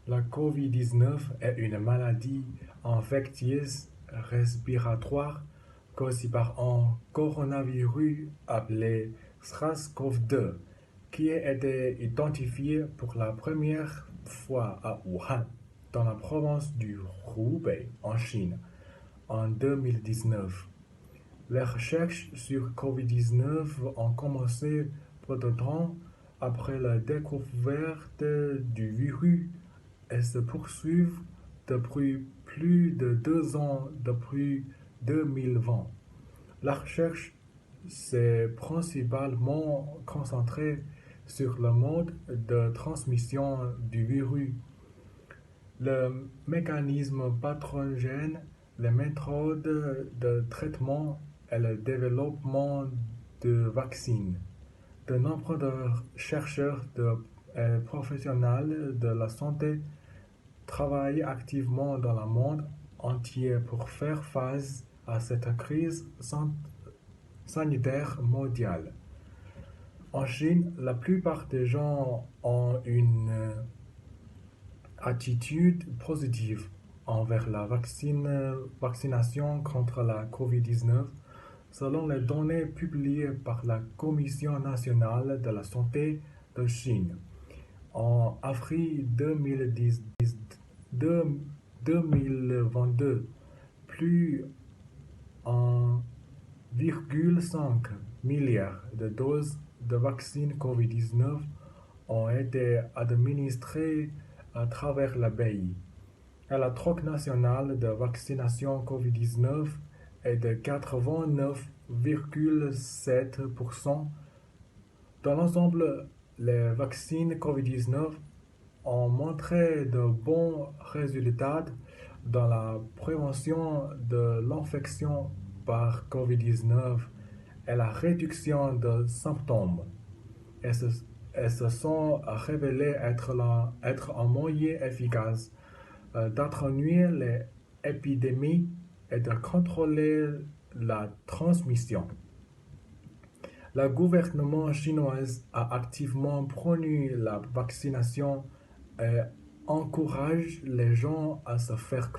La COVID-19 est une maladie infectieuse respiratoire causée par un coronavirus appelé SARS-CoV-2 qui a été identifié pour la première fois à Wuhan, dans la province du Hubei, en Chine, en 2019. Les recherches sur COVID-19 ont commencé peu de temps après la découverte du virus et se poursuivent depuis plus de 2 ans depuis 2020. La recherche s'est principalement concentrée sur le mode de transmission du virus, le mécanisme pathogène, les méthodes de traitement et le développement de vaccins. De nombreux chercheurs et professionnels de la santé travaillent activement dans le monde entier pour faire face à cette crise sanitaire mondiale. En Chine, la plupart des gens ont une attitude positive envers la vaccination contre la COVID-19, selon les données publiées par la Commission nationale de la santé de Chine. En avril 2022, plus d'1,5 milliard de doses de vaccins COVID-19 ont été administrées à travers le pays. Et la troc nationale de vaccination COVID-19 est de 89,7%. Dans l'ensemble, les vaccins COVID-19 ont montré de bons résultats dans la prévention de l'infection par COVID-19 et la réduction de symptômes, et se sont révélés être un moyen efficace d'atténuer les épidémies et de contrôler la transmission. Le gouvernement chinois a activement prôné la vaccination et encourage les gens à se faire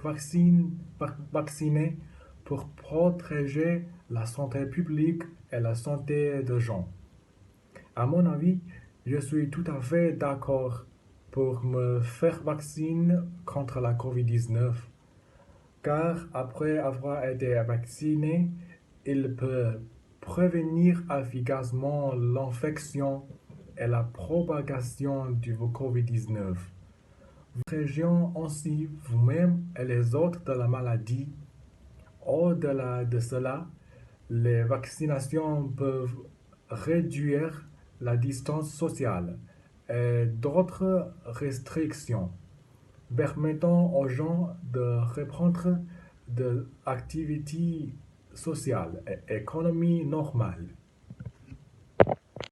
vacciner pour protéger la santé publique et la santé des gens. À mon avis, je suis tout à fait d'accord pour me faire vacciner contre la COVID-19, car après avoir été vacciné, il peut prévenir efficacement l'infection et la propagation du COVID-19. Vous protégez ainsi vous-même et les autres de la maladie. Au-delà de cela, les vaccinations peuvent réduire la distance sociale et d'autres restrictions, permettant aux gens de reprendre des activités sociales et économie normale.